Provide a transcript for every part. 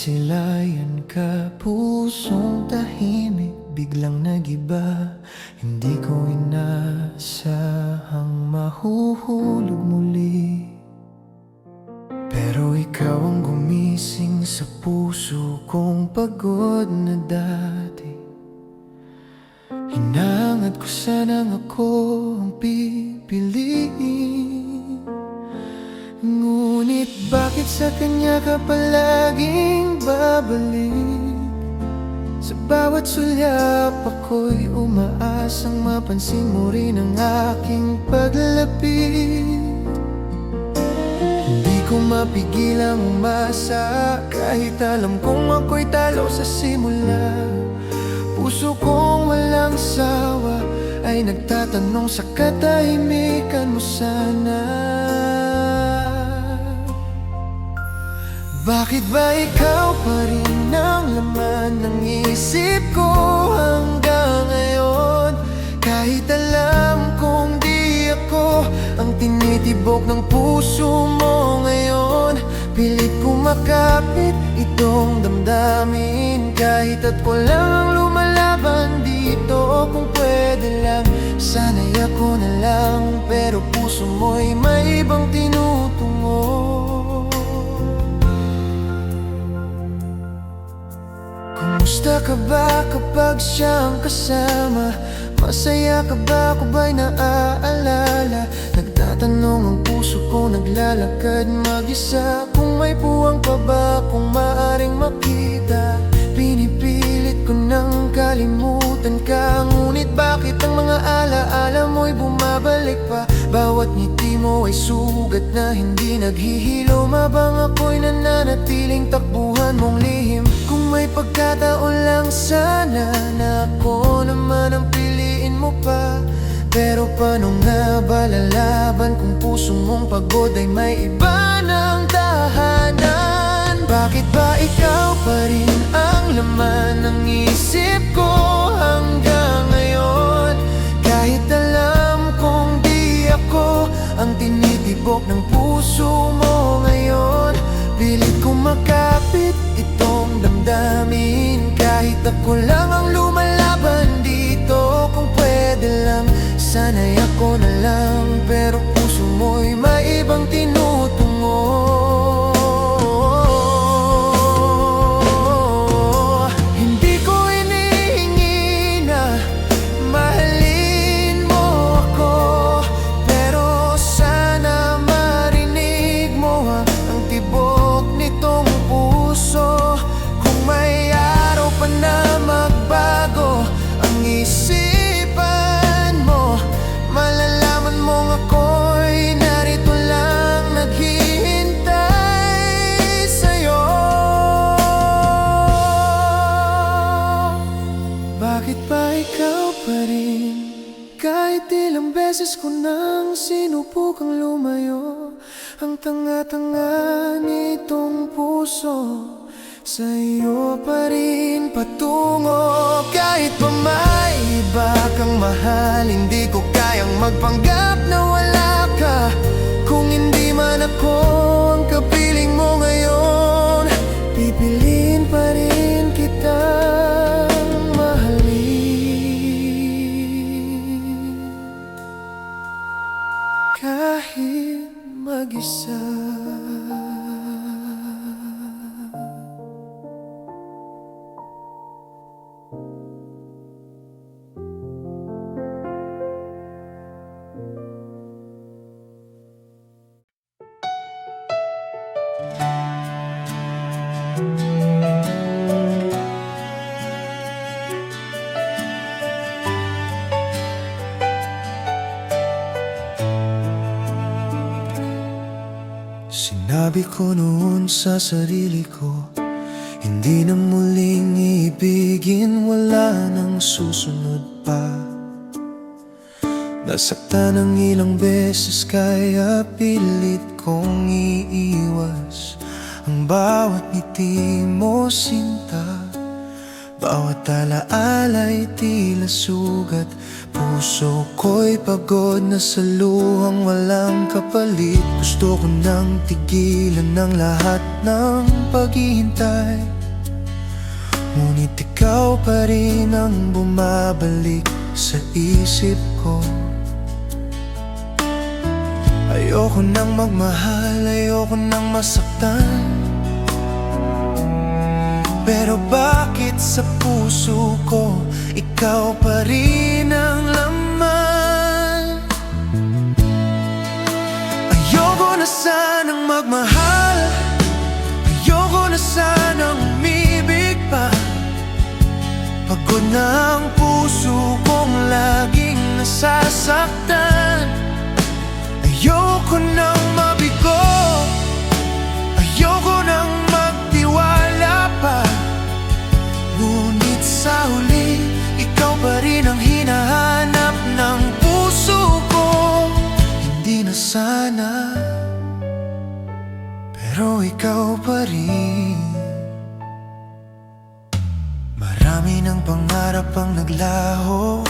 Nasilayan ka, pusong tahimik, biglang nagiba. Hindi ko inasahang mahuhulog muli, pero ikaw ang gumising sa puso kong pagod na dati. Hinangad ko sanang ako ang pipiliin, ngunit bakit sa kanya ka palaging babalik? Sa bawat sulyap ako'y umaasang mapansin mo rin ang aking paglapit. Hindi ko mapigilang umasa kahit alam kong ako'y talo sa simula. Puso kong walang sawa ay nagtatanong sa katahimikan mo sana. Bakit ba ikaw pa rin ang laman ng isip ko hanggang ngayon? Kahit alam kong di ako ang tinitibok ng puso mo ngayon, pilit ko makapit itong damdamin. Kahit at walang lumalaban dito, kung pwede lang, sana'y ako na lang. Pero puso mo'y may ibang tinutungo. Kumusta ka ba kapag siyang kasama? Masaya ka ba, ako ba'y naaalala? Nagtatanong ang puso ko, naglalakad mag-isa. Kung may puwang pa ba, kung maaring makita. Pinipilit ko nang kalimutan ka, ngunit bakit ang mga alaala mo'y bumabalik pa? Bawat ngiti mo ay sugat na hindi naghihilo, mabang ako'y nananatiling takbuhan mong lihim. Kung may pagkataon lang sana na ako naman ang piliin mo pa, pero paano nga ba lalaban kung puso mong pagod ay may iba ng tahanan? Bakit ba ikaw pa rin ang laman ng isip ko hanggang ngayon? Kahit alam kong di ako ang tinitibok ng puso mo ngayon, pilit ko makapit itong damdamin. Kahit ako lang ang lumalaban dito, kung pwede lang, sana'y ako na lang. Pero puso mo'y may ibang tinutungo. Hindi ko inihingi na mahalin mo ako, pero sana marinig mo ang tibok nitong puso. Kung may araw pa na magbago ang isipan mo, malalaman mong ako'y narito lang naghihintay sa'yo. Bakit ba ikaw pa rin? Kahit ilang beses ko nang sinubukang lumayo, ang tanga-tanga nitong puso sa'yo pa rin patungo. Kahit pa may iba kang mahal, hindi ko kayang magpanggap na wala ka. Kung hindi man ako ang kapiling mo ngayon, pipiliin pa rin kitang mahalin kahit mag-isa. Sinabi ko noon sa sarili ko, hindi na muling iibigin, wala nang susunod pa. Nasaktan ng ilang beses kaya pilit kong iiwas ang bawat ngiti mo, sinta. Bawat alaala'y tila sugat. Puso ko'y pagod na sa luhang walang kapalit. Gusto ko nang tigilan ng lahat ng paghihintay, ngunit ikaw pa rin ang bumabalik sa isip ko. Ayoko nang magmahal, ayoko nang masaktan, pero bakit sa puso ko ikaw pa rin ang laman? Ayoko na sanang magmahal, ayoko na sanang umibig pa. Pagod na ang puso kong laging nasasaktan. Ayoko nang mabigo, ayoko nang magtiwala pa, ngunit sa huli, ikaw pa rin ang hinahanap ng puso ko. Hindi na sana, pero ikaw pa rin. Marami ng pangarap ang naglaho,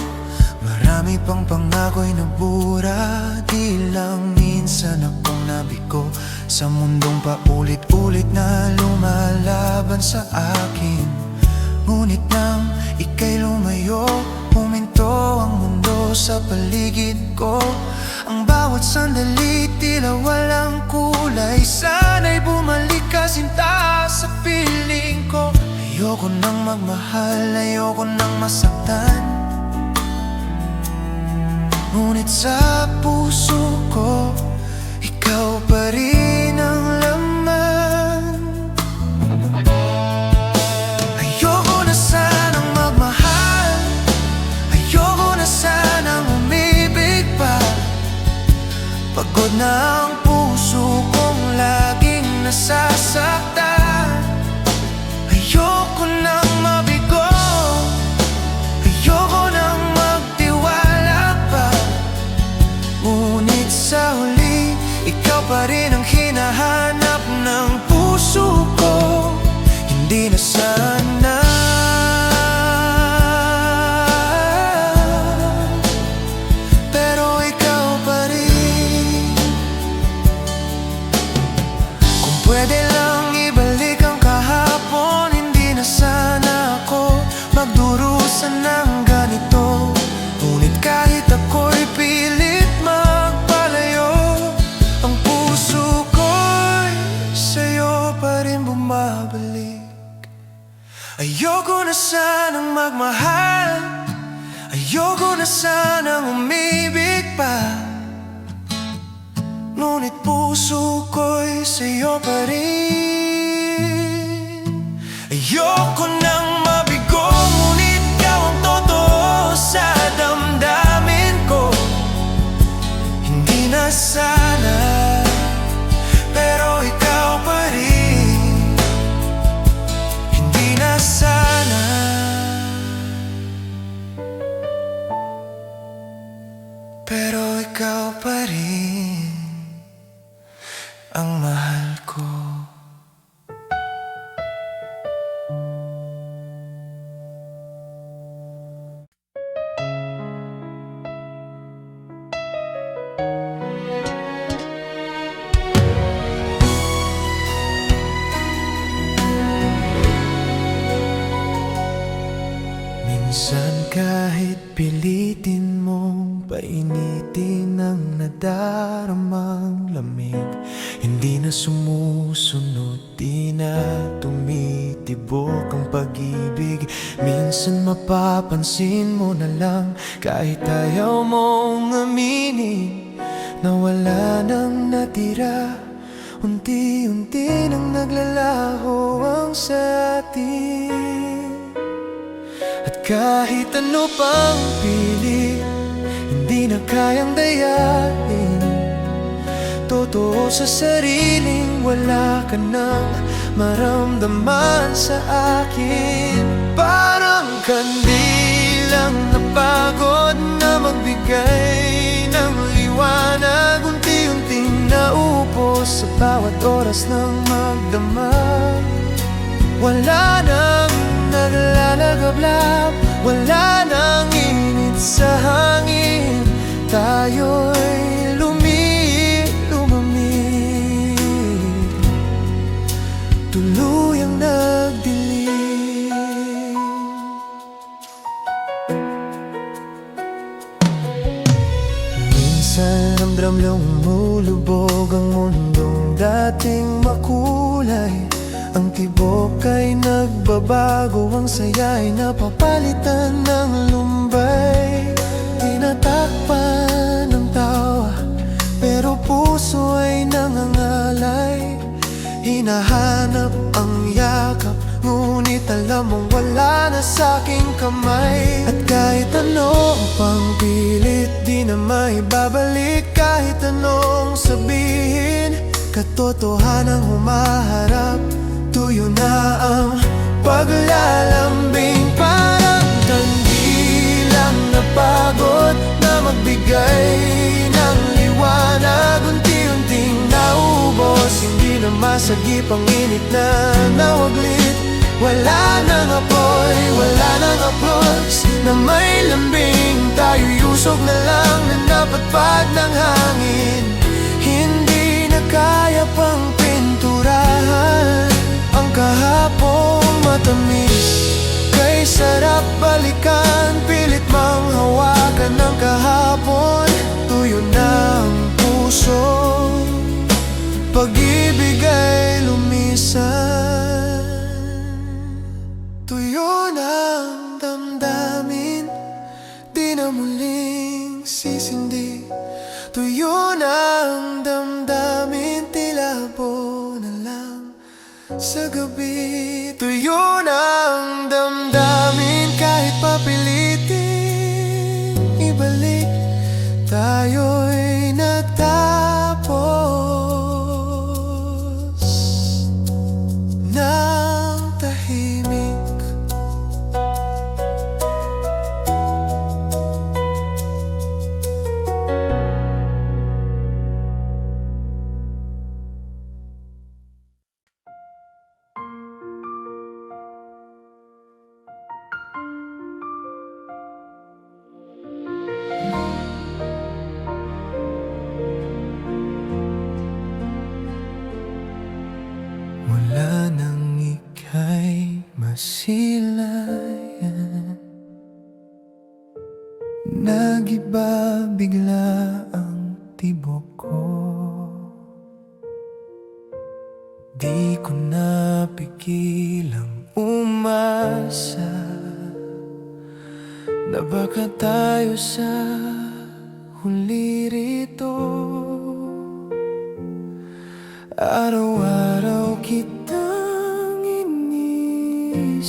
marami pang pangako'y nabura. Di lang minsan akong nabigo sa mundong paulit-ulit na lumalaban sa akin. Ngunit nang ika'y lumayo, huminto ang mundo sa paligid ko. Ang bawat sandali tila walang kulay. Sana'y bumalik ka sinta sa piling ko. Ayoko nang magmahal, ayoko nang masaktan, ngunit sa puso ko ikaw pa rin ang laman. Ayoko na sanang magmahal, ayoko na sanang umibig pa. Pagod na ang puso kong laging nasasaktan. Ayoko nang mabigo, ayoko nang magtiwala pa, ngunit sa huli, ikaw pa rin ang hinahanap ng puso ko. Hindi na sana, pero ikaw pa rin. Kung pwede lang ibalik ang kahapon, hindi na sana ako magdurusa ng ganito. Ngunit kahit ako'y pilit magpalayo, ang puso ko'y sa'yo pa rin bumabalik. Ayoko na sanang magmahal, ayoko na sanang umibig pa, ngunit puso ko'y sa'yo pa rin. Ayoko nang mabigo, ngunit ikaw ang totoo sa damdamin ko. Hindi na sana, pero ikaw pa rin. Hindi na sana, pero ikaw pa rin ang mahal ko. Minsan kahit pilitin mong painitin ang nadaramang lamig, hindi na sumusunod, di na tumitibok ang pag-ibig. Minsan mapapansin mo na lang, kahit ayaw mong aminin, na wala nang natira. Unti-unti nang naglalaho ang sa atin. At kahit ano pang pilit, hindi na kayang dayain. Totoo sa sariling wala ka nang maramdaman sa akin. Parang kandilang napagod na magbigay ng liwanag, unti-unting naubos sa bawat oras ng magdamag. Wala nang naglalagay nagablap, wala nang init sa hangin. Tayo'y lumamig, tuluyang nagdilim. Minsan ramdam lumulubog ang mundong dating makulay. Ang tibok ay nagbabago, ang saya'y napapalitan ng lumbay. Tinatakpan ng tawa, pero puso ay nangangalay. Hinahanap ang yakap, ngunit alam mong wala na sa'king kamay. At kahit ano pang pilit, di na maibabalik. Kahit anong sabihin, katotohanang humaharap. Tuyo na ang paglalambing, parang kandilang napagod na magbigay ng liwanag. Unti-unting naubos, hindi na masagip ang init na nawaglit. Wala nang apoy, wala nang approach na may lambing. Tayo'y usok na lang na napatpad ng hangin. Hindi na kaya pang pinturahan ang kahapong matamis. Kay sarap balikan, pilit mang hawakan ng kahapon. Tuyo na ang puso, pag-ibig ay lumisan. Tuyo na ang damdamin, di na muling sisindi. Tuyo na ang damdamin, tila po na lang sa gabi. Tuyo na ang damdamin, kahit papilitin ibalik. Tayo'y nagtapos ng tahimik. Wala nang ika'y masilayan, nag-iba bigla ang tibok ko. Di ko napigilang umasa na baka tayo sa huli rito. Araw-araw kitang inisip,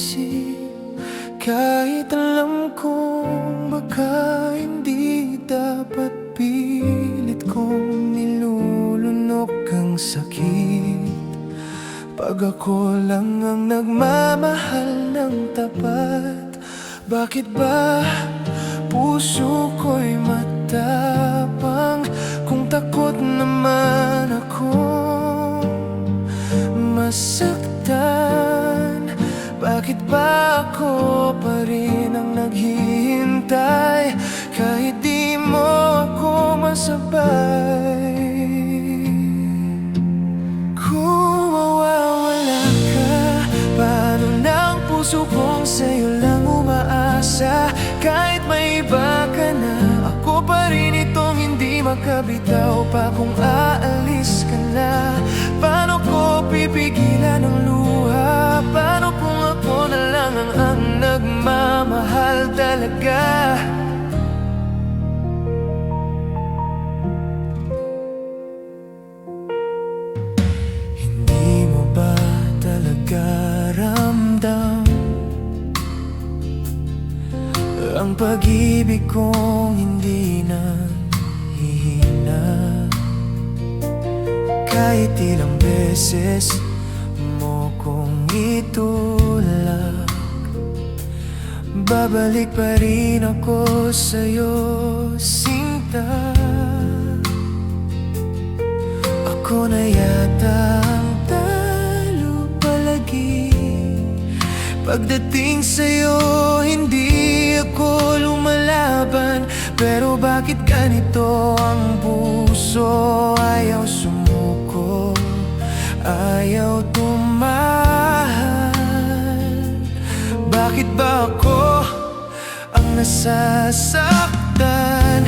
kahit alam kong baka hindi dapat. Pilit kong nilulunok ang sakit pag ako lang ang nagmamahal ng tapat. Bakit ba puso ko'y matapang kung takot naman akong masaktan? Bakit ba ako pa rin ang naghihintay kahit di mo ako masabay? Kung mawawala ka, paano na ang puso kong sa'yo lang umaasa? Kahit may iba ka na, ako pa rin itong hindi makabitaw pa. Kung aalis ka na, paano ko pipigilan ang luha? Paano kung ako na lang ang nagmamahal talaga? Hindi mo ba talaga ramdam ang pag-ibig kong hindi na hihina? Kahit ilang beses mo kong itulak, babalik pa rin ako sa'yo, sinta. Ako na yata ang talo palagi, Pagdating sa'yo, hindi ako lumalaban. Pero bakit ganito ang puso? Ayaw sumuko, ayaw tumahal. Bakit ba ako ang nasasaktan,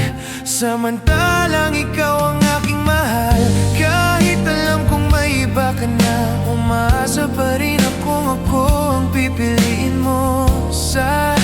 samantalang ikaw ang aking mahal? Kahit alam kong may iba ka na, umaasa pa rin akong ako ang pipiliin mo sana.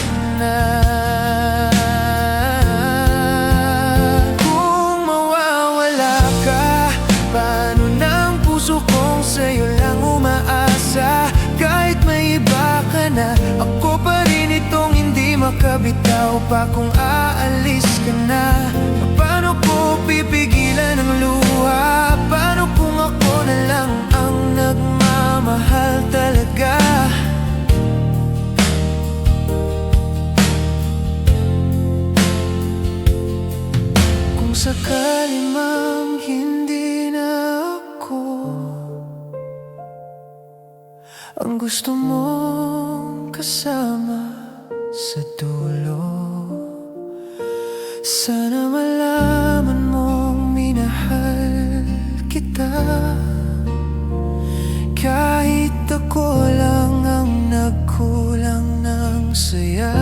Kung mawawala ka, paano ng puso kong sa'yo lang umaasa? Kahit may iba ka na, ako pa rin itong hindi makabitaw pa kung aalis ka na. Paano ko pipigilan ang luha? Paano kung ako na lang ang nagmamahal talaga? Kung sakali mang hindi na ako ang gusto mong kasama sa dulo, sana malaman mong minahal kita. Kahit ako lang ang nagkulang ng saya.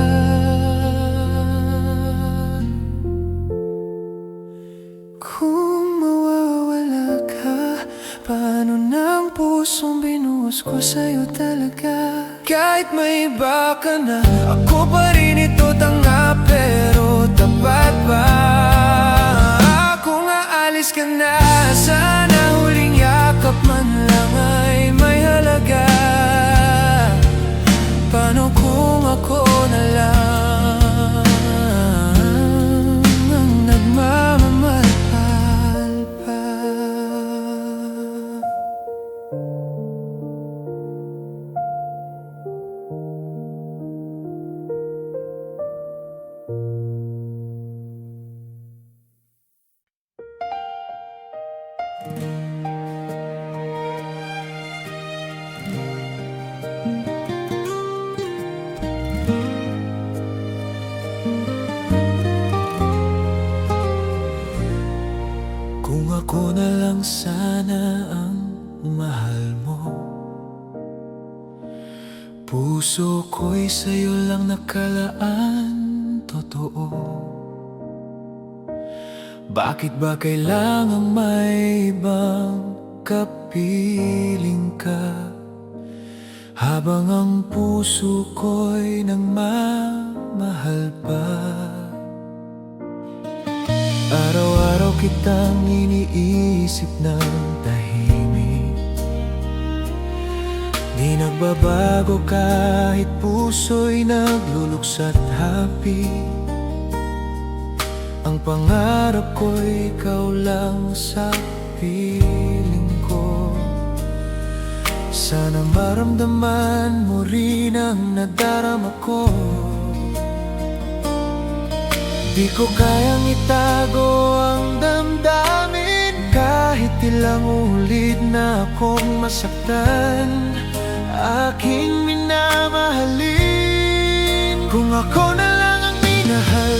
Kung mawawala ka, paano ng pusong binuhos ko sa'yo talaga? Kahit may iba ka na, ako pa rin ito tanga pero tapat pa. Kung aalis ka na, sana huling yakap man lang ay may halaga. Paano kung ako na lang ang nagmamahal pa? Kung ako na lang sana ang mahal mo, puso ko'y sa'yo lang nakalaan, totoo. Bakit ba kailangang may ibang kapiling ka, habang ang puso ko'y nagmamahal pa? Araw-araw kitang iniisip ng tahimik, di nagbabago kahit puso'y nagluluksa't hapi. Ang pangarap ko'y ikaw lang sa piling ko. Sana maramdaman mo rin ang nadarama ko. Di ko kayang itago ang damdamin, kahit ilang ulit na akong masaktan aking minamahalin. Kung ako na lang ang minahal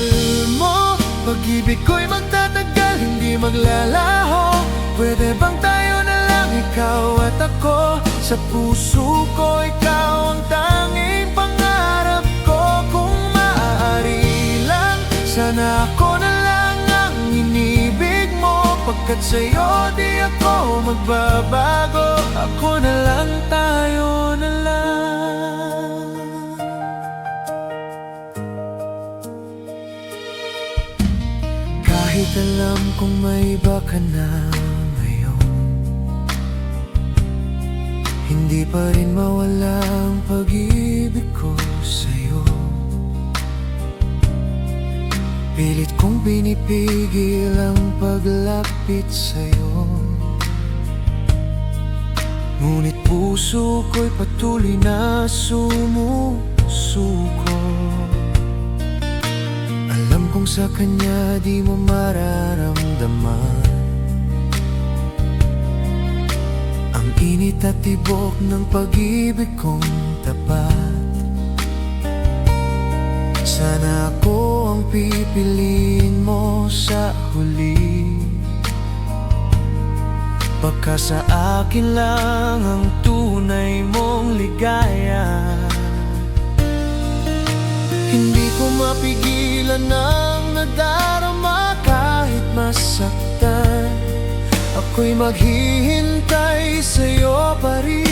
mo, pag-ibig ko'y magtatagal, hindi maglalaho. Pwede bang tayo na lang, ikaw at ako? Sa puso ko, ikaw ang tanging pangarap ko. Kung maaari lang, sana ako na lang ang inibig mo. Pagkat sa'yo di ako magbabago, ako na lang, tayo na lang. Kahit alam kong may iba ka na ngayon, hindi pa rin mawala ang pag-ibig ko sa'yo. Pilit kong pinipigil ang paglapit sa'yo, ngunit puso ko'y patuloy na sumusuko. Alam kong sa kanya di mo mararamdaman ang init at tibok ng pag-ibig kong tapat. Sana ako ang pipiliin mo sa huli. Baka sa akin lang ang tunay mong ligaya. Hindi ko mapigilan ang nadarama kahit masaktan. Ako'y maghihintay sa'yo pa rin.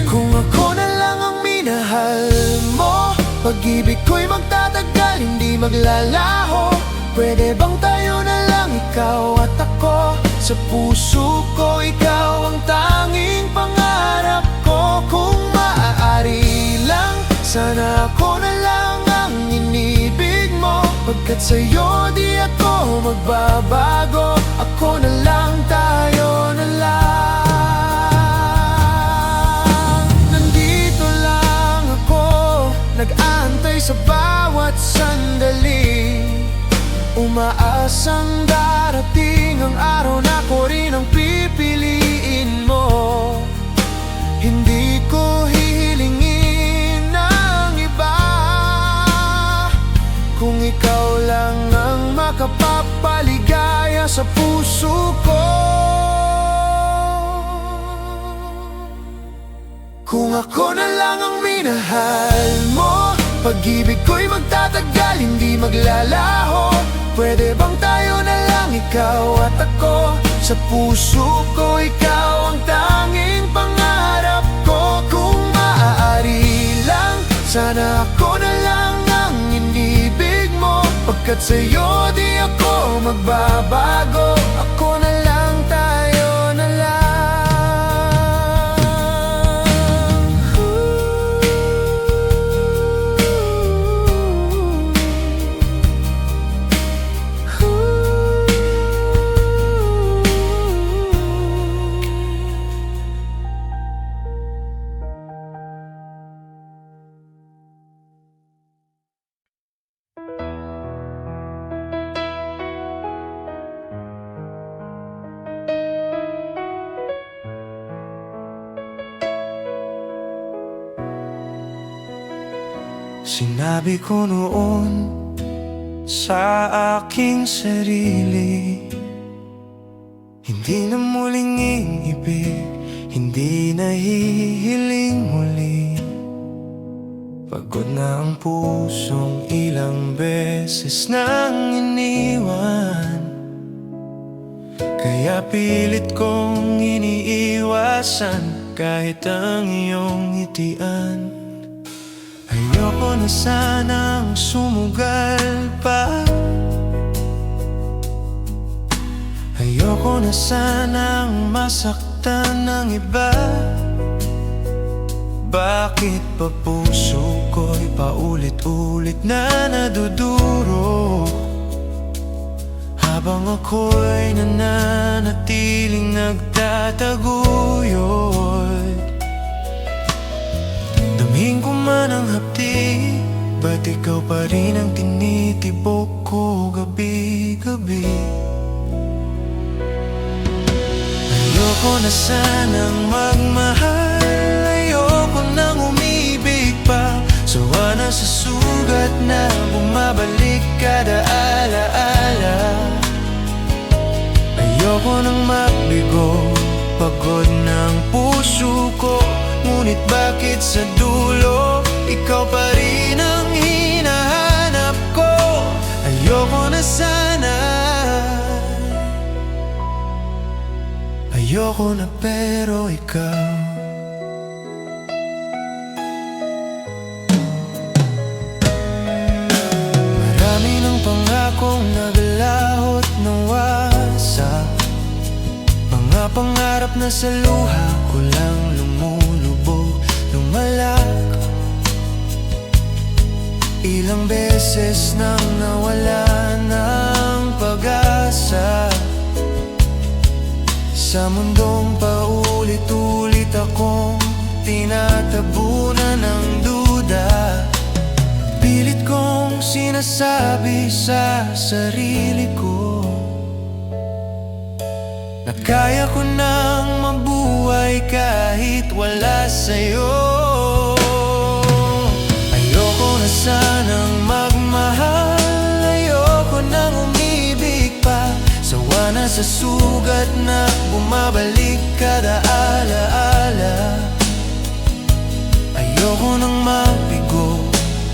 Kung ako na lang ang minahal mo, pag-ibig ko'y magtatagal, hindi maglalaho. Pwede bang tayo na lang, ikaw at ako? Sa puso ko, ikaw ang tanging pangarap ko. Kung maaari lang, sana ako na lang ang inibig mo. Pagkat sa'yo di ako magbabago. Ako na lang, tayo na lang. Nandito lang ako, nag-aantay sa bawat sandali. Umaasang darating ang araw na ko rin ang pipiliin mo. Hindi ko hihilingin ng iba, kung ikaw lang ang makapapaligaya sa puso ko. Kung ako na lang ang minahal mo, pag-ibig ko'y magtatagal, hindi maglalaho. Pwede bang tayo na lang, ikaw at ako? Sa puso ko, ikaw ang tanging pangarap ko. Kung maaari lang, sana ako na lang ang inibig mo. Pagkat sa'yo di ako magbabago. Ako na lang, tayo na lang. Sinabi ko noon sa aking sarili, hindi na muling iibig, hindi na hihiling muli. Pagod na ang pusong ilang beses nang iniwan, kaya pilit kong iniiwasan kahit ang iyong ngitian. Ayoko na sanang sumugal pa, ayoko na sanang masaktan ng iba. Bakit pa puso ko'y paulit-ulit na naduduro, habang ako'y nananatiling nagtataguyod. Damhin ko man ang hapdi, ba't ikaw pa rin ang tinitibok ko gabi-gabi? Ayoko na sanang magmahal, ayoko nang umibig pa. Sawa na sa sugat na bumabalik kada alaala. Ayoko nang magbigo, pagod ng puso ko. Ngunit bakit sa dulo, ikaw pa rin ang hinahanap ko? Ayoko na sana, ayoko na pero ikaw. Marami ng pangakong naglahot ng wasak, mga pangarap na sa luha ko lang lumalak. Ilang beses nang nawala ng pag-asa, sa mundong paulit-ulit akong tinatabunan ng duda. Pilit kong sinasabi sa sarili ko na kaya ko nang mabuhay kahit wala sa'yo. Ayoko na sa sugat na bumabalik kada alaala. Ayoko nang mabigo,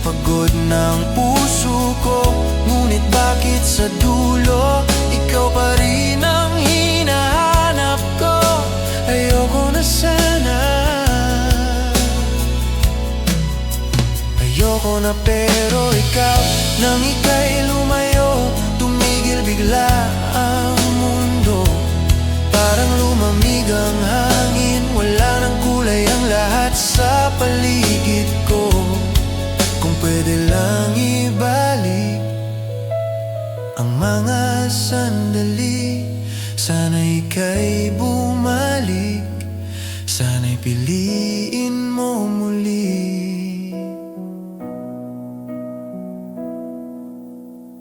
pagod ng puso ko. Ngunit bakit sa dulo, ikaw pa rin ang hinahanap ko. Ayoko na sana, ayoko na pero ikaw, nang ika'y lumayo, tumigil bigla ang mundo. Parang lumamig ang hangin, wala nang kulay ang lahat sa paligid ko. Kung pwede lang ibalik ang mga sandali, sana'y ika'y bumalik, sana'y piliin mo muli.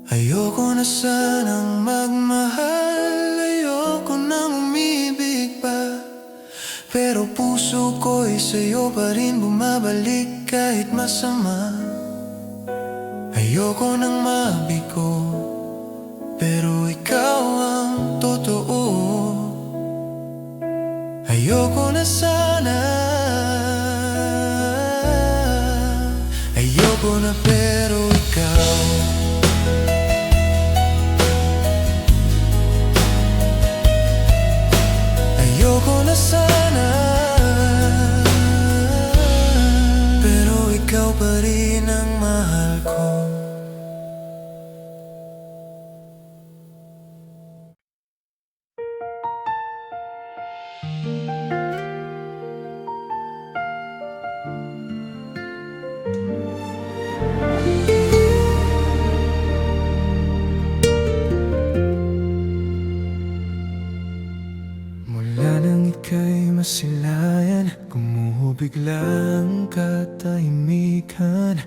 Ayoko na sanang magmahal, ayoko nang umibig pa, pero puso ko'y sa'yo pa rin bumabalik kahit masama. Ayoko nang mabigo, pero ikaw ang totoo. Ayoko na sana, ayoko na pero ikaw. Ayoko na sana, pero ikaw pa rin ang mahal ko. Mula nang ika'y masilayan, gumuho biglang katahimikan.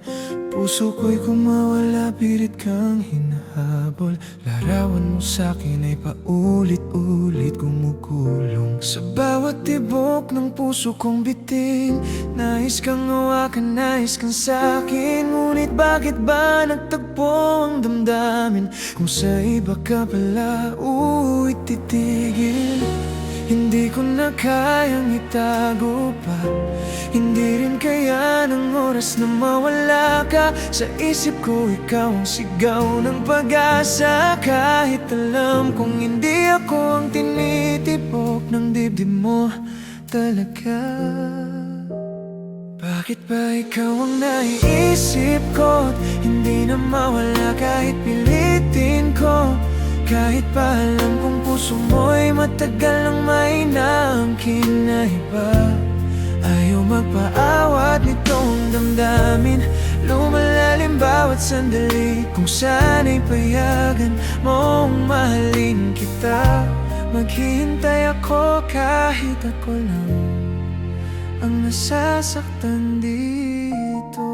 Puso ko'y kumawala, pilit kang hinahabol. Larawan mo sa'kin ay paulit-ulit gumugulong. Sa bawat tibok ng puso kong bitin, nais kang hawakan, nais kang sa'kin. Ngunit bakit ba nagtagpo ang damdamin, kung sa iba ka pala titigil? Hindi ko na kayang itago pa, hindi rin kaya ng oras na mawala ka. Sa isip ko ikaw ang sigaw ng pag-asa, kahit alam kong hindi ako ang tinitipok ng dibdib mo talaga. Bakit ba ikaw ang naiisip ko, hindi na mawala kahit pilitin ko? Kahit pa alam kong puso mo'y matagal nang may naangkin na iba. Ayaw magpaawat nitong damdamin, lumalalim bawat sandali. Kung sana'y payagan mong mahalin kita, maghihintay ako kahit ako lang ang nasasaktan dito.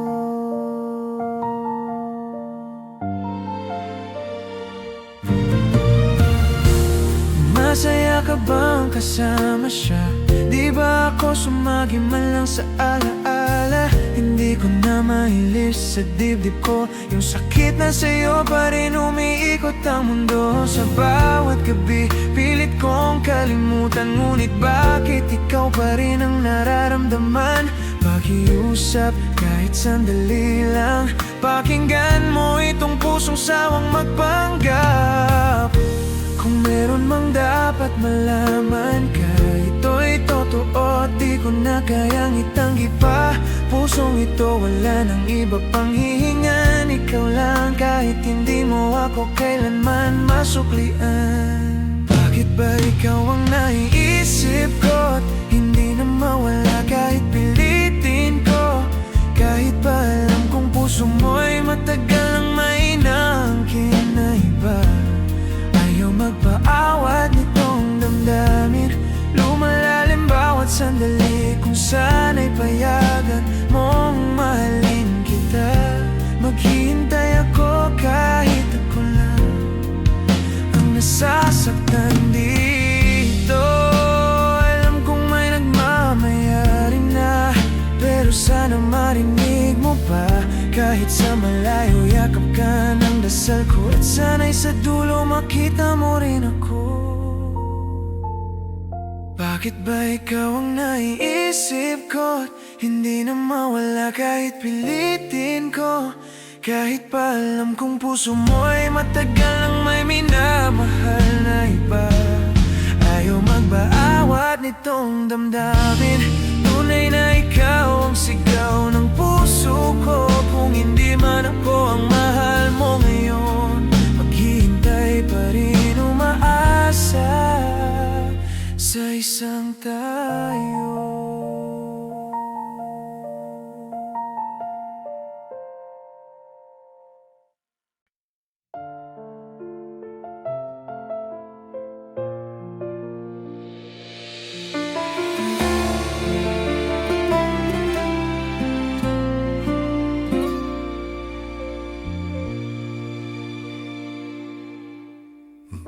Masaya ka bang kasama siya? Di ba ako sumagi man lang sa alaala? Hindi ko na mahilis sa dibdib ko yung sakit na sa'yo pa rin umiikot ang mundo. Sa bawat gabi, pilit kong kalimutan, ngunit bakit ikaw pa rin ang nararamdaman? Pakiusap kahit sandali lang, pakinggan mo itong pusong sawang magpanggap. Kung meron mang dapat malaman ka, ito'y totoo, di ko na kayang itanggi pa. Pusong ito wala nang iba pang hihingan, ikaw lang kahit hindi mo ako kailanman masuklian. Bakit ba ikaw ang naiisip ko, hindi na mawala kahit pilitin ko? Kahit pa alam kong puso mo'y matagal nang may naangkin na iba. Ayaw magpaawat nitong damdamin, lumalalim bawat sandali. Kung sana'y payagan mong mahalin kita, maghihintay ako kahit ako lang ang nasasaktan dito. Alam kong may nagmamayari na, pero sana marinig mo pa. Kahit sa malayo, yakap ka ng dasal ko, at sana'y sa dulo makita mo rin ako. Bakit ba ikaw ang naiisip ko't hindi na mawala kahit pilitin ko? Kahit pa alam kong puso mo'y matagal nang may minamahal na iba. Ayaw magbaawat nitong damdamin. Tunay na ikaw ang sigaw ng puso ko. Kung hindi man ako ang mahal mo ngayon, maghihintay pa rin umaasa sa isang tayo.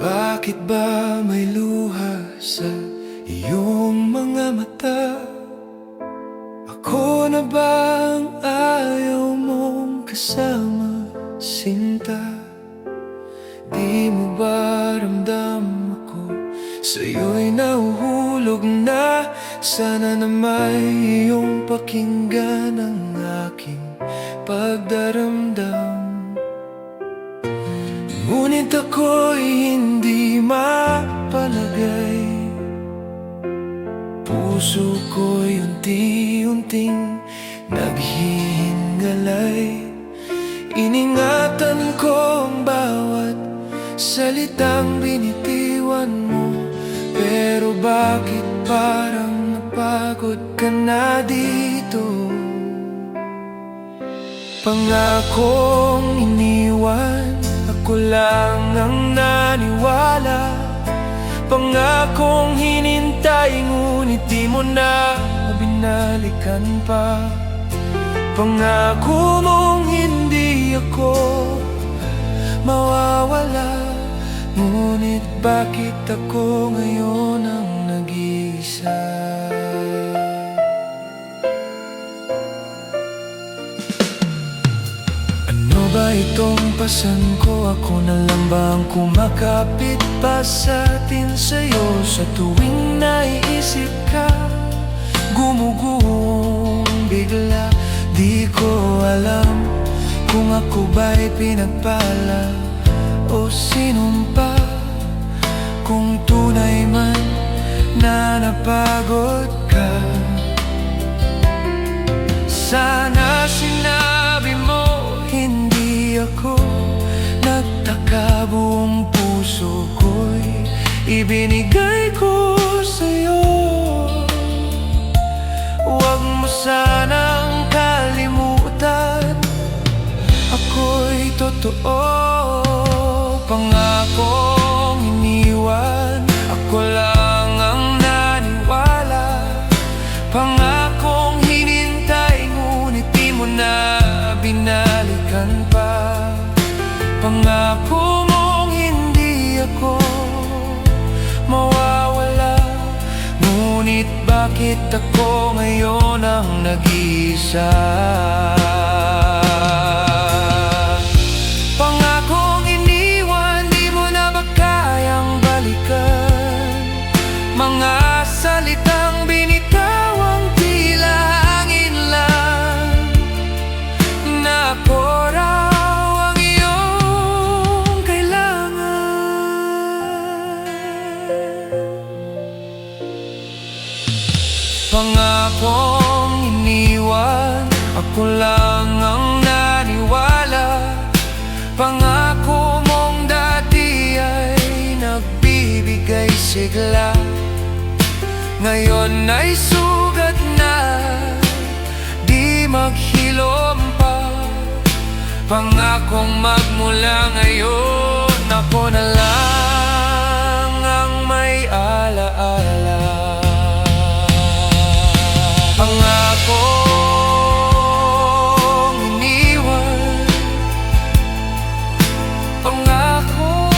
Bakit ba may luha sa iyong mga mata? Ako na bang ayaw mong kasama, sinta? Di mo ba ramdam ako sa'yo'y nahuhulog na? Sana na may iyong pakinggan ang aking pagdaramdam. Ngunit ako'y hindi mapalagay. Puso ko'y unti-unting naghihingalay. Iningatan ko ang bawat salitang binitiwan mo. Pero bakit parang napagod ka na dito? Pangakong iniwan, ako lang ang naniwala. Pangakong hinintay, ngunit di mo na binalikan pa. Pangako mong hindi ako mawawala. Ngunit bakit ako ngayon ang nag-iisa? Ano ba itong pasan ko? Ako na lang ba ang kumakapit pa sa atin sa'yo? Sa tuwing naiisip ka, gumuguhong bigla. Di ko alam kung ako ba'y pinagpala o sinumpa. Kung tunay man na napagod ka, sana sinabi mo hindi ako nagtaka. Buong puso ko'y ibinigay ko sa'yo. Huwag mo sanang kalimutan, ako'y totoo. Pangakong iniwan, ako lang ang naniwala. Pangakong hinintay, ngunit di mo na binalikan pa. Pangako mong hindi ako mawawala. Ngunit bakit ako ngayon ang nag-iisa? Pangakong iniwan, di mo na ba kayang balikan? Mga salitang binitawang tila hangin lang, na ako raw ang iyong kailangan. Pangakong iniwan, ako lang ang naniwala. Pangako mong dati ay nagbibigay sigla, ngayon ay sugat na, di maghilom pa. Pangakong magmula ngayon, ako na lang ang may alaala. Pangakong iniwan, pangakong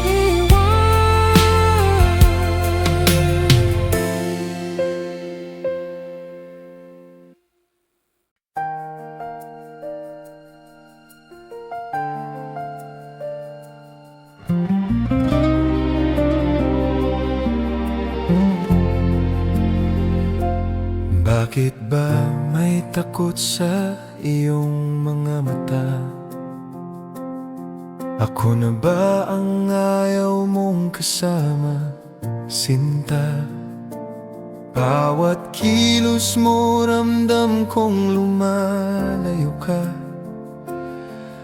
iniwan. Bakit ba may takot sa iyong mga mata? Ako na ba ang ayaw mong kasama, sinta? Bawat kilos mo ramdam kong lumalayo ka.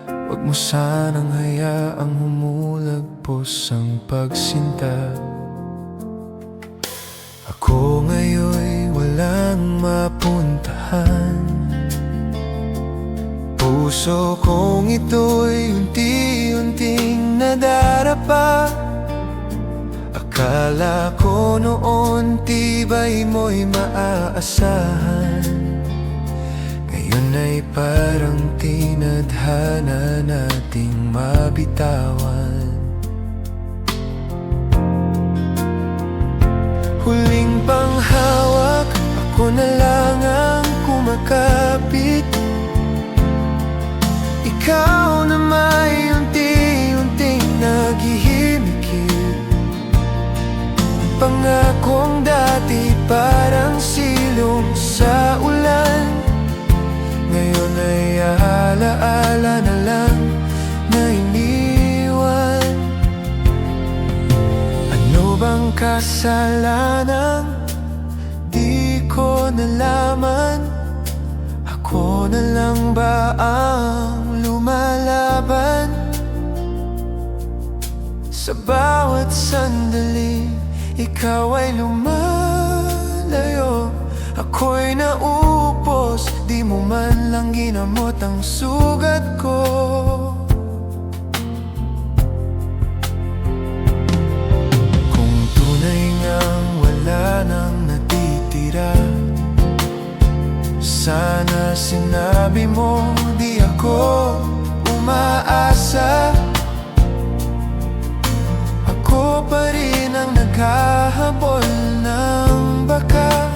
Huwag mo sanang hayaang humulagpos ang pagsinta. Ako ngayon'y walang mapuntahan. Puso kong ito'y unti-unting nadarapa. Akala ko noon tibay mo'y maaasahan. Ngayon ay parang tinadhana nating mabitawan. Huling panghawak, ako na lang ang kumakapit. Ikaw na may unti-unting naghihimikit. Pangakong dati parang silong sa ulan, ngayon ay alaala na lang na iniwan. Ano bang kasalanan? Di ko nalaman. Ako na lang ba ang lumalaban? Sa bawat sandali, ikaw ay lumalayo. Ako'y naupos, di mo man lang ginamot ang sugat ko. Kung tunay ngang wala nang natitira, sana sinabi mo di ako umaasa. Ako pa rin ang naghahabol ng baka,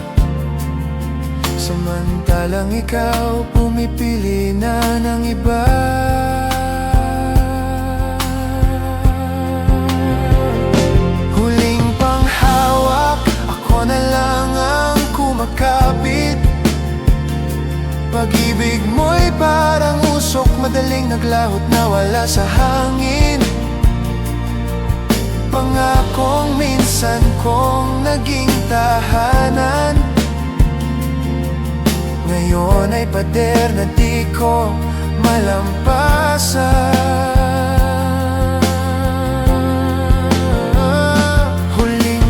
samantalang ikaw pumipili na ng iba. Huling panghawak, ako na lang ang kumakapit. Pag-ibig mo'y parang usok, madaling naglahot na wala sa hangin. Pangakong minsan kong naging tahanan, ngayon ay pader na di ko malampasan. Huling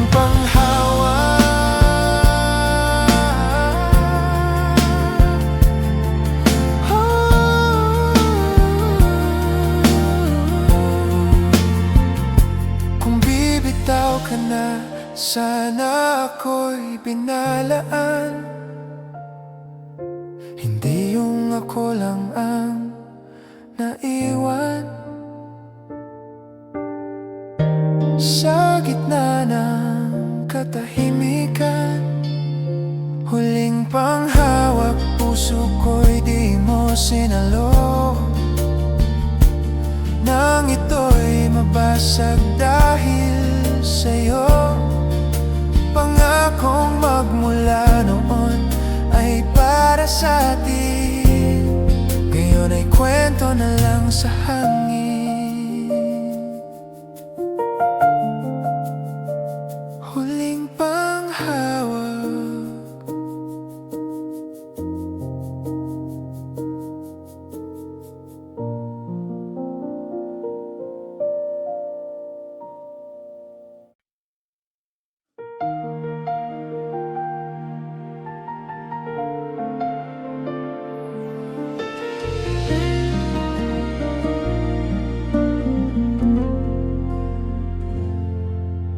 ka na, sana ako'y pinalaan. Hindi yung ako lang ang naiwan sa gitna ng katahimikan. Huling panghawak, puso ko'y di mo sinalo. Nang ito'y mabasag dahil sa'yo. Pangakong magmula noon ay para sa atin, ngayon ay kwento na lang sa hangin. Huling panghawak.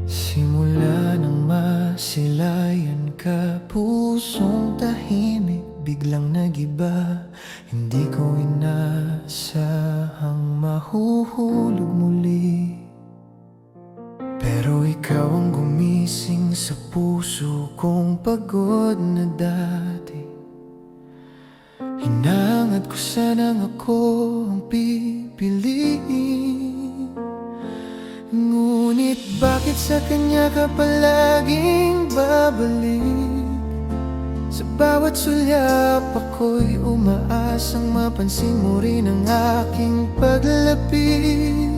Simula nang masilayan ka, pusong tahimik, biglang nagiba. Hindi ko inaasahang mahuhulog muli, pero ikaw ang gumising sa puso kong pagod na dati. Hinangad ko sanang ako ang pipiliin, ngunit bakit sa kanya ka palaging babalik? Sa bawat sulyap ako'y umaasang mapansin mo rin ang aking paglapit.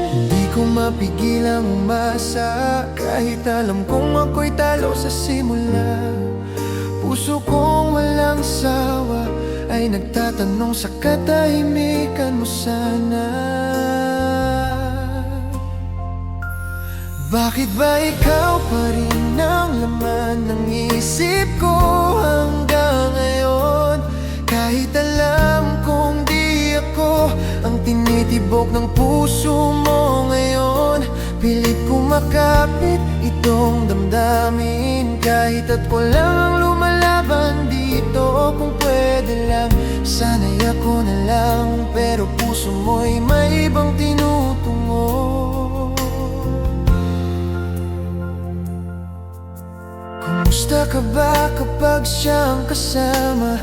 Hindi ko mapigilang umasa kahit alam kong ako'y talo sa simula. Puso kong walang sawa ay nagtatanong sa katahimikan mo sana. Bakit ba ikaw pa rin ang laman ng isip ko hanggang ngayon? Kahit alam kong di ako ang tinitibok ng puso mo ngayon, pilit ko makapit itong damdamin. Kahit at walang ang lumalaban dito, kung pwede lang sana'y ako na lang. Pero puso mo'y may ibang tinutungo. Kumusta ka ba kapag siyang kasama?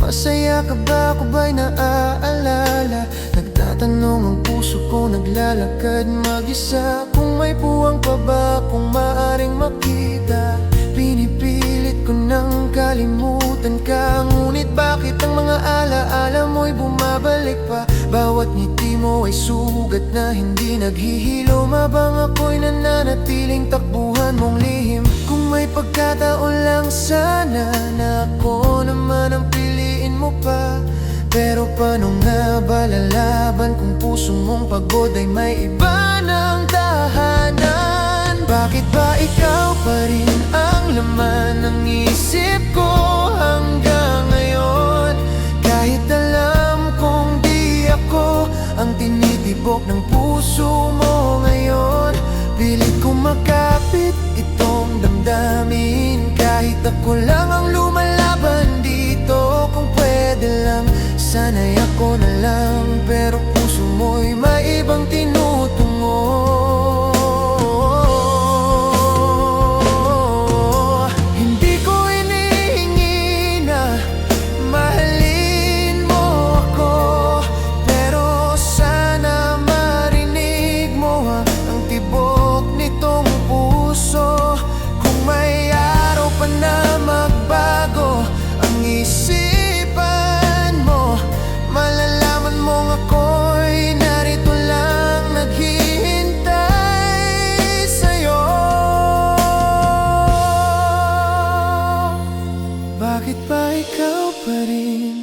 Masaya ka ba, ako ba'y naaalala? Nagtatanong ang puso ko, naglalakad mag-isa. Kung may puwang pa ba, kung maaring makita. Pinipilit ko nang kalimutan ka, ngunit bakit ang mga alaala mo'y bumabalik pa? Bawat ngiti mo ay sugat na hindi naghihilo, mabang ako'y nananatiling takbuhan mong lihim. Kung may pagkataon lang sana na ako naman ang piliin mo pa, pero paano nga ba lalaban kung puso mong pagod ay may iba ng tahanan? Bakit ba ikaw pa rin ang laman ng isip ko hanggang ngayon? Kahit alam kong di ako ang tinitibok ng puso mo ngayon, pilit ko makapit itong damdamin. Kahit ako lang ang lumalaban dito, kung pwede lang sana'y ako na lang. Pero puso mo'y may ibang tinutungo. Hindi ko inihingi na mahalin mo ako, pero sana marinig mo ang tibok nitong puso. Kung may araw pa na magbago ang isipan mo, malalaman mong ako'y narito lang naghihintay sa'yo. Bakit ba ikaw pa rin?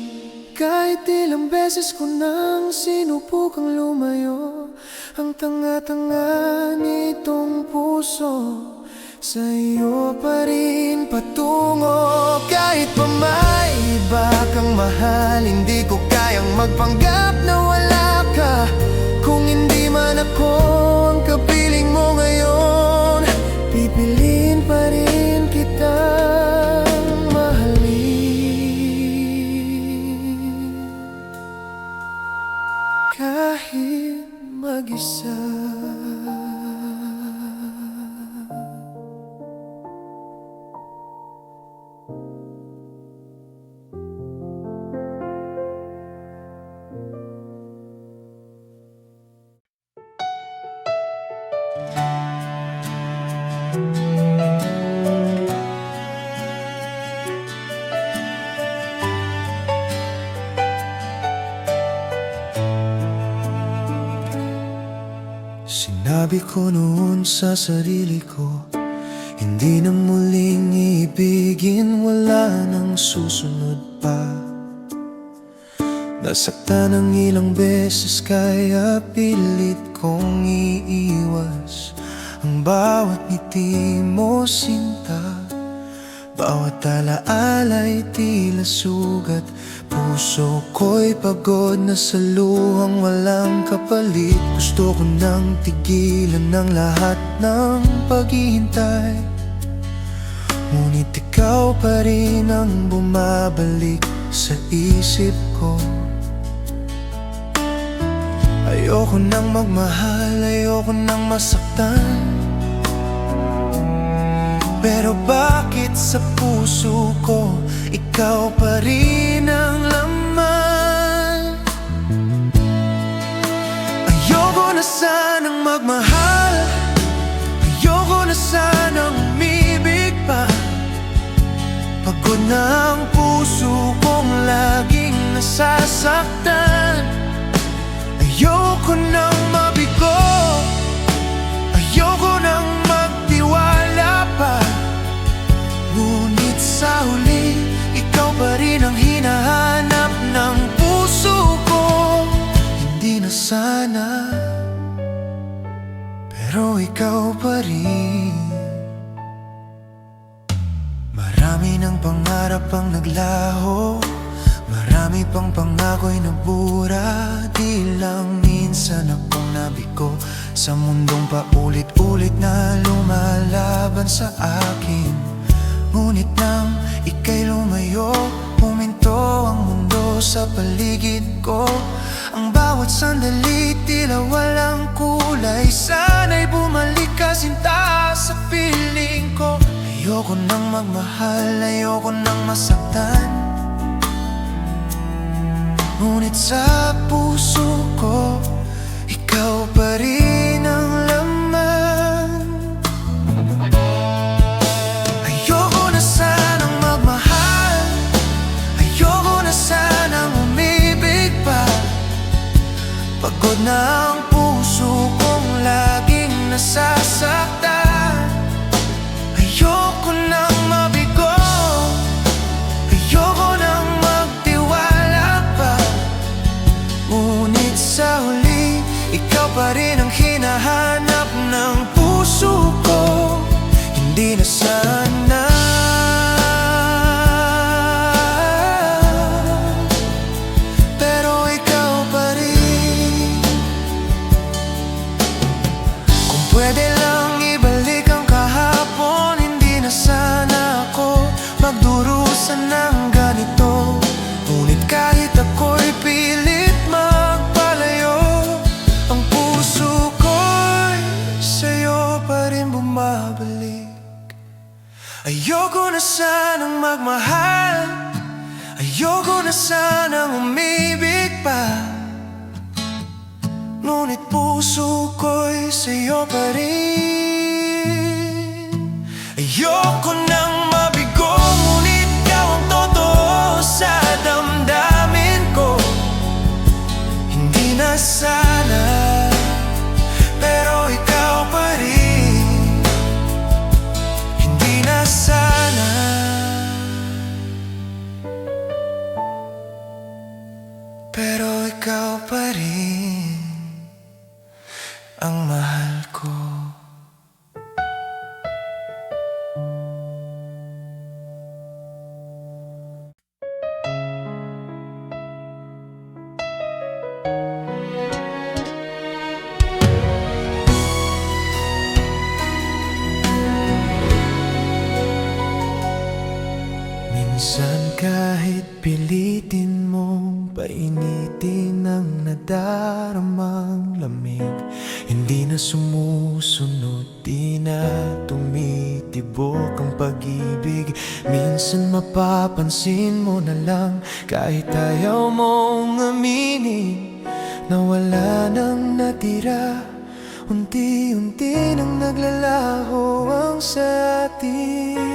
Kahit ilang beses ko nang sinubukang lumayo, ang tanga-tanga nitong puso sa'yo pa rin patungo. Kahit pa may iba kang mahal, hindi ko kayang magpanggap na wala ka. Kung hindi man ako ang kapiling mo ngayon, pipiliin pa rin kitang mahalin kahit mag-isa. Sinabi ko noon sa sarili ko, hindi na muling iibigin, wala nang susunod pa. Nasaktan ng ilang beses kaya pilit kong iiwas ang bawat ngiti mo, sinta. Bawat alaala'y tila sugat. Puso ko'y pagod na sa luhang walang kapalit. Gusto ko nang tigilan ng lahat ng paghihintay, ngunit ikaw pa rin ang bumabalik sa isip ko. Ayoko nang magmahal, ayoko nang masaktan, pero bakit sa puso ko ikaw pa rin ang laman? Ayoko na sanang magmahal, ayoko na sanang umibig pa, Pagod na ang puso kong laging nasasaktan. Ayoko nang mabigo, ayoko nang magtiwala pa. Ngunit sa huli, ikaw pa rin ang hinahanap ng puso ko. Hindi na sana, pero ikaw pa rin. Marami ng pangarap ang naglaho, marami pang pangako'y nabura. Di lang minsan akong nabigo sa mundong paulit-ulit na lumalaban sa akin. Ngunit nang ika'y lumayo, huminto ang mundo sa paligid ko. Ang bawat sandali tila walang kulay. Sana'y bumalik ka sinta sa piling ko. Ayoko nang magmahal, ayoko nang masaktan. Ngunit sa puso ko, ikaw pa rin ang laman. Ayoko na sanang magmahal, ayoko na sanang umibig pa. Pagod na ang puso kong laging nasasaktan. Ayoko nang mabigo, ayoko nang magtiwala pa. Ngunit sa huli, ikaw pa rin ang hinahanap ng puso ko. Hindi na sana, pero ikaw pa rin. Kung pwede lang ibalik ang kahapon, hindi na sana ako magdurusa ng ganito. Ngunit kahit ako'y pilit magpalayo, ang puso ko'y sa'yo pa rin bumabalik. Ayoko na sanang magmahal, ayoko na sanang umibig pa. Ngunit puso ko'y sa'yo pa rin. Ayoko nang mabigo, ngunit ikaw ang totoo sa damdamin ko. Hindi na sana, pero ikaw pa rin. Hindi na sana, pero ikaw pa rin ang mahal ko. Minsan kahit pilitin mong painitin ang nadaramang lamig, hindi na sumusunod, di na tumitibok ang pag-ibig. Minsan mapapansin mo na lang, kahit ayaw mong aminin, na wala nang natira. Unti-unti nang naglalaho ang sa atin.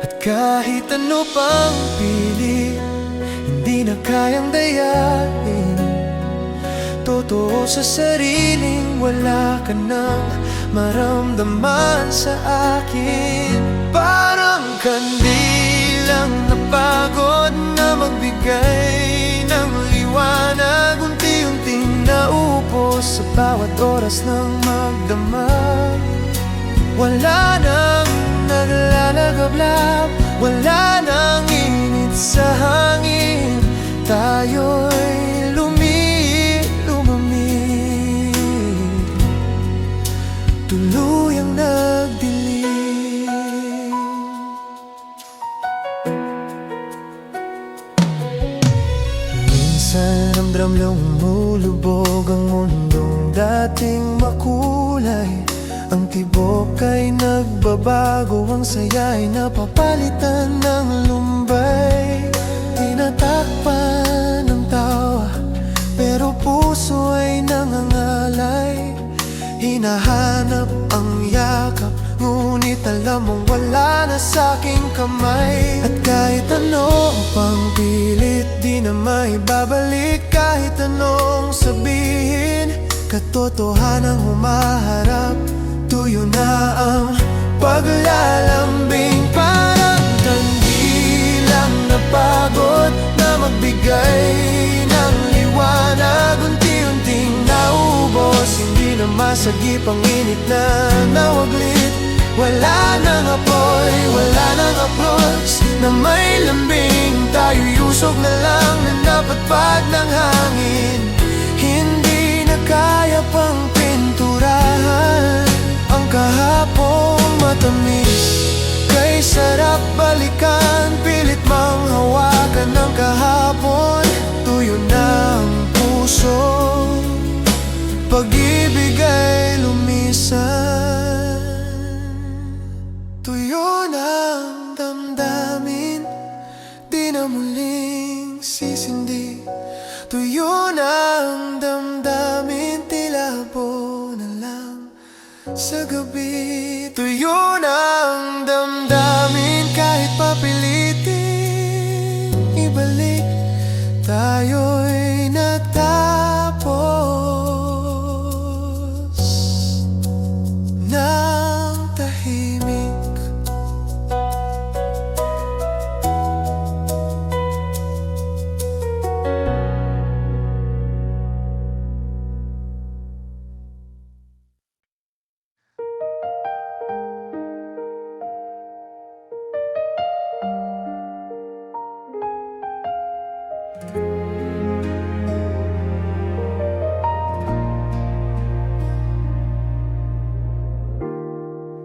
At kahit ano pang pilit, hindi na kayang dayain. Totoo sa sariling wala ka nang maramdaman sa akin. Parang kandilang napagod na magbigay ng liwanag. Unti-unting naupos sa bawat oras ng magdamag. Wala nang naglalagablab, wala nang init sa hangin. Tayo'y lumamig, tuluyang nagdilim. Minsan ramdam lumulubog ang mundong dating makulay. Ang tibok ay nagbabago, ang saya ay napapalitan ng lumbay. Tinatakpan ng tawa, pero puso ay nangangalay. Hinahanap ang yakap, ngunit Ngunit alam mong wala na sa'king kamay. At kahit ano pang pilit, di na maibabalik. Kahit anong sabihin, katotohanang humaharap. Tuyo na ang paglalambing. Parang kandilang napagod na magbigay ng liwanag. Unti-unting naubos, hindi na masagip ang init na nawaglit. Wala nang apoy, wala nang approach na may lambing. Tayo'y usok na lang na napadpad ng hangin. Hindi na kaya pang pinturahan ang kahapong matamis. Kay sarap balikan, pilit mang hawakan ng kahapon. Tuyo na ang puso, pag-ibig ay lumisan. Tuyo na ang damdamin, di na muling sisindi. Tuyo na ang damdamin, tila po na lang sa gabi. Tuyo na ang damdamin, kahit papilitin ibalik. Tayo'y nagtapos ng tahimik.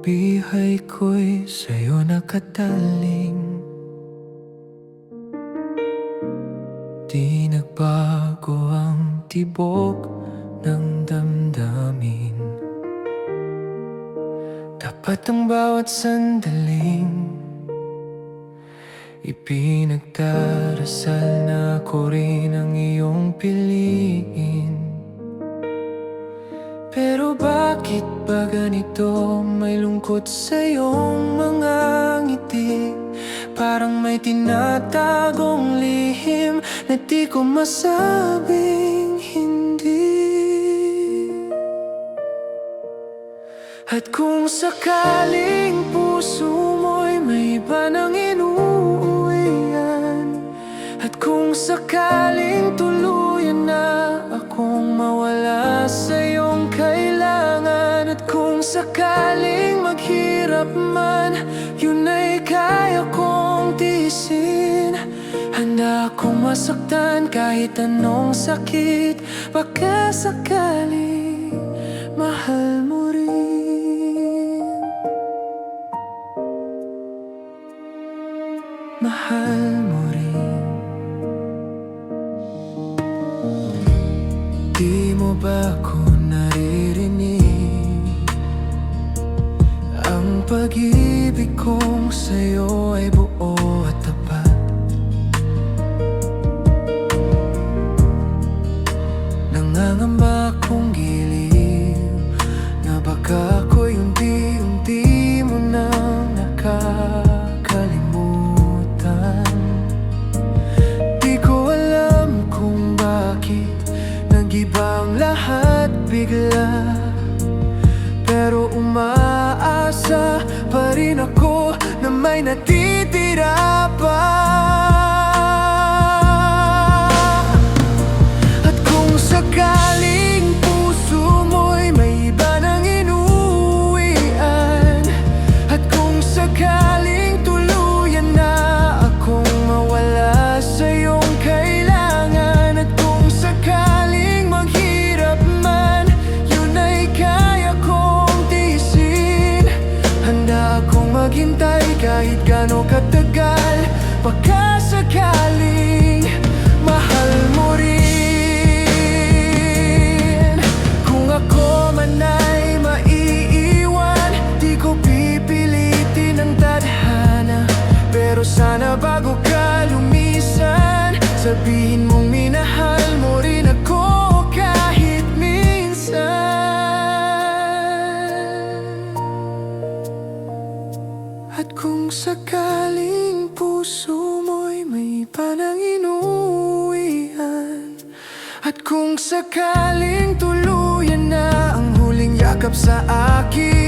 Bihay ko'y sa'yo nakataling, di nagbago ang tibok ng damdamin. Dapat ang bawat sandaling ipinagdarasal na ako rin ang iyong piliin. Pero bakit ba ganito? May lungkot sa iyong mga ngiti. Parang may tinatagong lihim na di ko masabing hindi. At kung sakaling puso mo'y may iba nang inuuwian, at kung sakaling tuluyan na akong mawala sa iyong kailangan, at kung sakaling maghirap man, yun ay kaya kong tiisin. Handa akong masaktan kahit anong sakit. Baka sakaling mahal mo rin. Mahal mo rin. Di mo ba ako naririnig? Ang pag-ibig kong sa'yo ay buo at tapat. Nangangamba akong giliw na baka ako'y unti-unti mo nang nakakalimutan. Di ko alam kung bakit nag-iba ang lahat bigla, pero umaasa pa rin ako na may natitira pa. At kung sakaling puso mo'y may iba nang inuuwian, at kung sakaling tuluyan na akong mawala sa iyong kailangan, at kung sakaling maghirap man, yun ay kaya kong tiisin. Handa akong maghintay kahit gaano katagal. Baka sakaling mahal mo rin. Kung ako man ay maiiwan, di ko pipilitin ang tadhana. Pero sana bago ka lumisan, sabihin mong minahal mo rin ako kahit minsan. At kung sakaling puso mo'y may pananginuwian, at kung sakaling tuluyan na ang huling yakap sa akin,